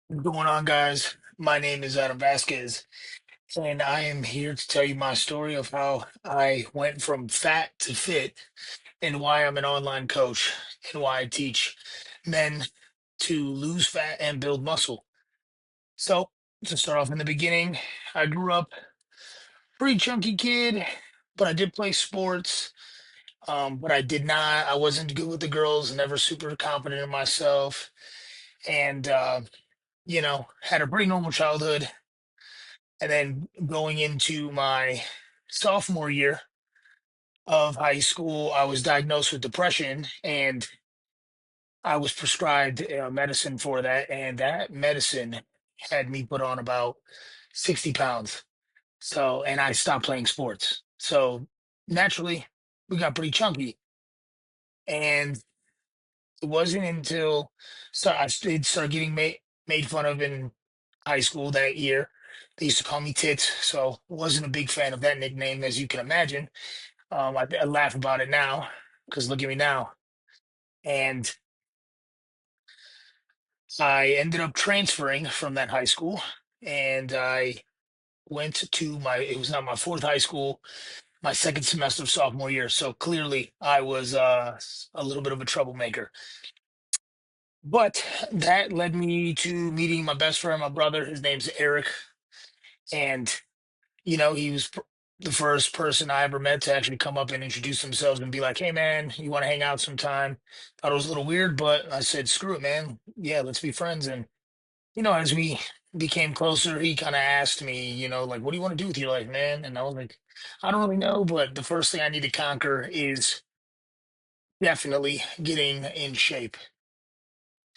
What's going on, guys? My name is Adam Vasquez, and I am here to tell you my story of how I went from fat to fit and why I'm an online coach and why I teach men to lose fat and build muscle. So, to start off in the beginning, I grew up pretty chunky kid, but I did play sports. But I wasn't good with the girls, never super confident in myself, and had a pretty normal childhood. And then going into my sophomore year of high school, I was diagnosed with depression and I was prescribed medicine for that. And that medicine had me put on about 60 pounds. So, and I stopped playing sports. So naturally, we got pretty chunky. And it wasn't until I did start getting made fun of in high school that year. They used to call me Tits, so wasn't a big fan of that nickname, as you can imagine. I laugh about it now because look at me now. And I ended up transferring from that high school, and I went to it was not my fourth high school, my second semester of sophomore year. So clearly, I was a little bit of a troublemaker. But that led me to meeting my best friend, my brother. His name's Eric, and he was the first person I ever met to actually come up and introduce themselves and be like, "Hey, man, you want to hang out sometime?" Thought it was a little weird, but I said, "Screw it, man. Yeah, let's be friends." And as we became closer, he kind of asked me, like, "What do you want to do with your life, man?" And I was like, "I don't really know, but the first thing I need to conquer is definitely getting in shape."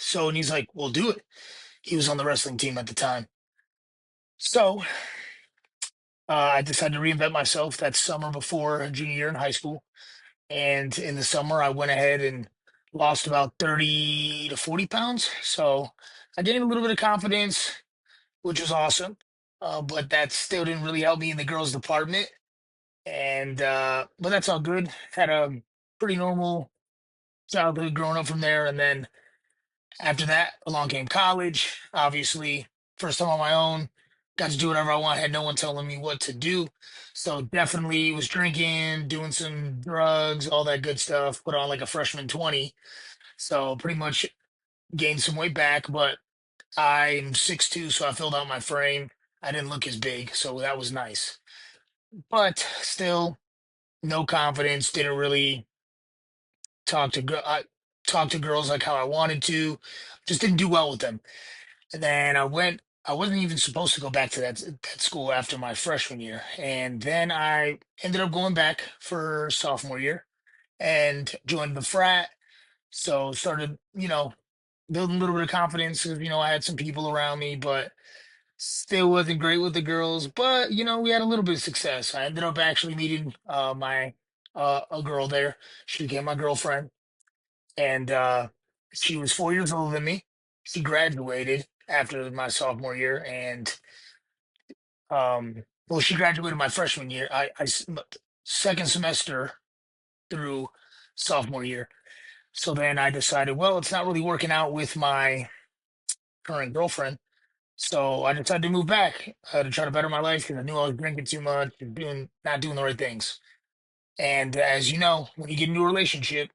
So, and he's like, "Well, do it." He was on the wrestling team at the time. So I decided to reinvent myself that summer before junior year in high school. And in the summer, I went ahead and lost about 30 to 40 pounds. So I gained a little bit of confidence, which was awesome. But that still didn't really help me in the girls' department. But that's all good. Had a pretty normal childhood growing up from there. And then after that, along came college. Obviously, first time on my own, got to do whatever I want, had no one telling me what to do. So definitely was drinking, doing some drugs, all that good stuff. Put on like a freshman 20. So pretty much gained some weight back, but I'm 6'2", so I filled out my frame. I didn't look as big, so that was nice. But still, no confidence. Didn't really talk to girls like how I wanted to. Just didn't do well with them. And then I wasn't even supposed to go back to that school after my freshman year. And then I ended up going back for sophomore year and joined the frat. So started, building a little bit of confidence because, I had some people around me, but still wasn't great with the girls. But, we had a little bit of success. I ended up actually meeting my a girl there. She became my girlfriend and she was 4 years older than me. She graduated after my sophomore year, and well, she graduated my freshman year. Second semester through sophomore year. So then I decided, well, it's not really working out with my current girlfriend. So I decided to move back to try to better my life because I knew I was drinking too much and not doing the right things. And as you know, when you get into a relationship,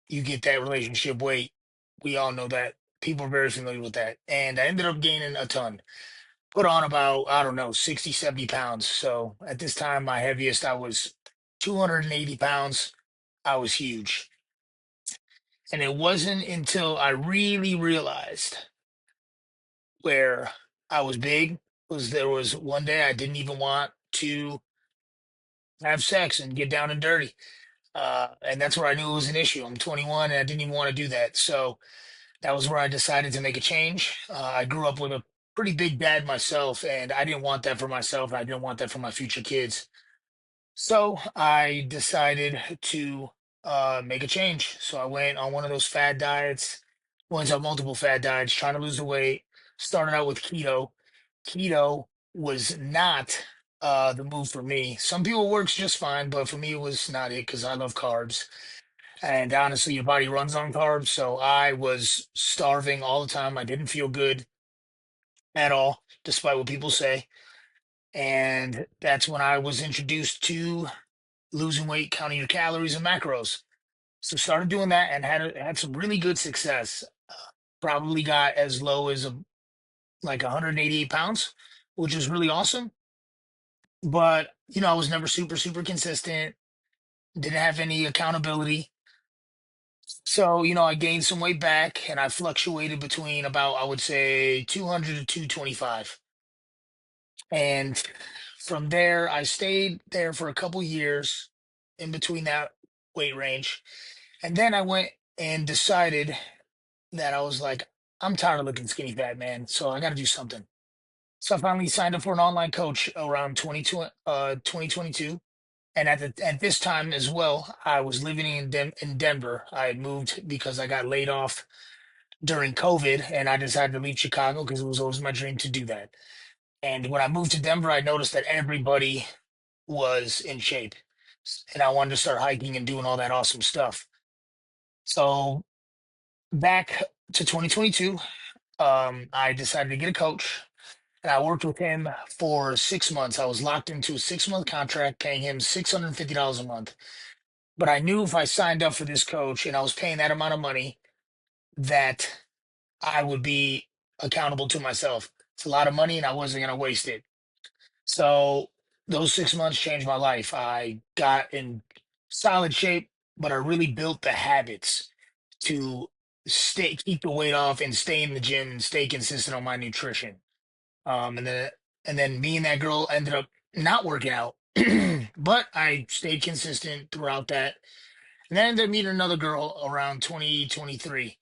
you get that relationship weight. We all know that. People are very familiar with that. And I ended up gaining a ton. Put on about, I don't know, 60, 70 pounds. So at this time, my heaviest, I was 280 pounds. I was huge. And it wasn't until I really realized where I was big was there was one day I didn't even want to have sex and get down and dirty. And that's where I knew it was an issue. I'm 21 and I didn't even want to do that. So that was where I decided to make a change. I grew up with a pretty big dad myself, and I didn't want that for myself. I didn't want that for my future kids. So I decided to make a change. So I went on one of those fad diets, went on multiple fad diets, trying to lose the weight. Started out with keto. Keto was not the move for me. Some people works just fine, but for me it was not it because I love carbs. And honestly, your body runs on carbs. So I was starving all the time. I didn't feel good. at all, despite what people say. And that's when I was introduced to losing weight, counting your calories and macros. So started doing that and had some really good success. Probably got as low as like 188 pounds, which is really awesome. But I was never super consistent. Didn't have any accountability. So I gained some weight back, and I fluctuated between about, I would say, 200 to 225. And from there, I stayed there for a couple years in between that weight range. And then I went and decided that I was like, I'm tired of looking skinny fat, man. So I got to do something. So I finally signed up for an online coach around 2022. And at this time as well, I was living in Denver. I had moved because I got laid off during COVID, and I decided to leave Chicago because it was always my dream to do that. And when I moved to Denver, I noticed that everybody was in shape, and I wanted to start hiking and doing all that awesome stuff. So back to 2022, I decided to get a coach, and I worked with him for 6 months. I was locked into a 6-month contract, paying him $650 a month. But I knew if I signed up for this coach and I was paying that amount of money, that I would be accountable to myself. It's a lot of money, and I wasn't going to waste it. So those 6 months changed my life. I got in solid shape, but I really built the habits to keep the weight off, and stay in the gym and stay consistent on my nutrition. And then me and that girl ended up not working out, but I stayed consistent throughout that. And then I ended up meeting another girl around 2023.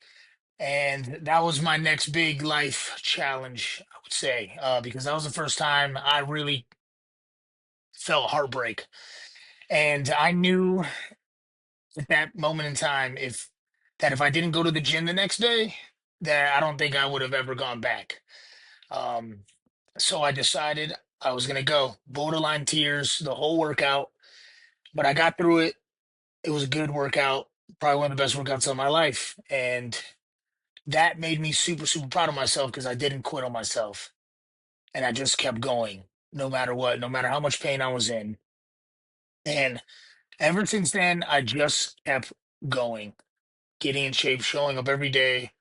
And that was my next big life challenge, I would say, because that was the first time I really felt heartbreak. And I knew at that moment in time, if I didn't go to the gym the next day, that I don't think I would have ever gone back. Um, so I decided I was gonna go. Borderline tears, the whole workout, but I got through it. It was a good workout, probably one of the best workouts of my life, and that made me super proud of myself because I didn't quit on myself, and I just kept going no matter what, no matter how much pain I was in. And ever since then, I just kept going, getting in shape, showing up every day,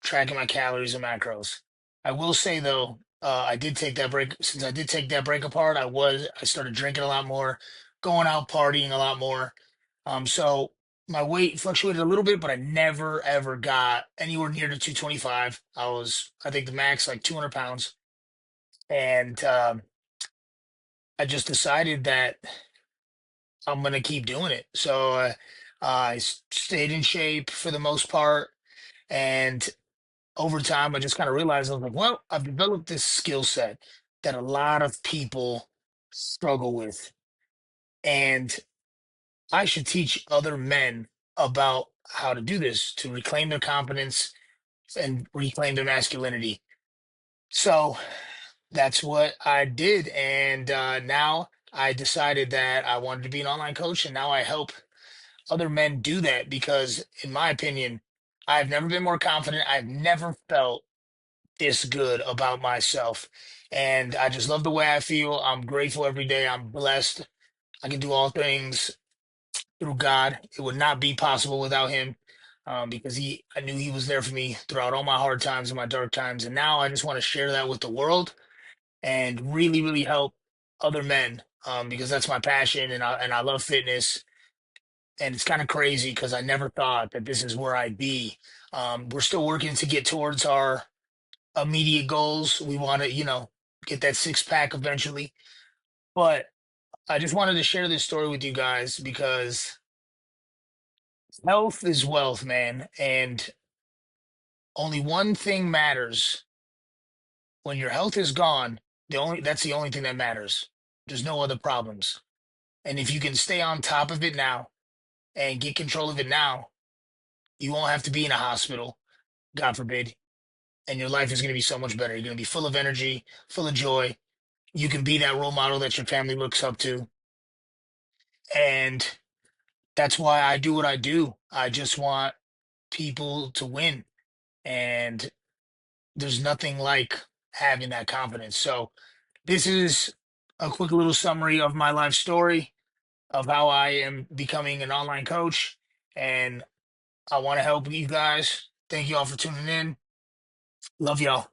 tracking my calories and macros. I will say though, I did take that break. Since I did take that break apart, I started drinking a lot more, going out partying a lot more. So my weight fluctuated a little bit, but I never ever got anywhere near the 225. I think the max like 200 pounds, and I just decided that I'm gonna keep doing it. So stayed in shape for the most part, and over time, I just kind of realized I was like, well, I've developed this skill set that a lot of people struggle with, and I should teach other men about how to do this to reclaim their confidence and reclaim their masculinity. So that's what I did, and now I decided that I wanted to be an online coach, and now I help other men do that because, in my opinion, I've never been more confident. I've never felt this good about myself. And I just love the way I feel. I'm grateful every day. I'm blessed. I can do all things through God. It would not be possible without Him, because I knew He was there for me throughout all my hard times and my dark times. And now I just want to share that with the world and really help other men, because that's my passion, and I love fitness. And it's kind of crazy because I never thought that this is where I'd be. We're still working to get towards our immediate goals. We want to, get that six pack eventually. But I just wanted to share this story with you guys because health is wealth, man. And only one thing matters. When your health is gone, that's the only thing that matters. There's no other problems. And if you can stay on top of it now and get control of it now, you won't have to be in a hospital, God forbid. And your life is going to be so much better. You're going to be full of energy, full of joy. You can be that role model that your family looks up to. And that's why I do what I do. I just want people to win. And there's nothing like having that confidence. So this is a quick little summary of my life story of how I am becoming an online coach. And I want to help you guys. Thank you all for tuning in. Love y'all.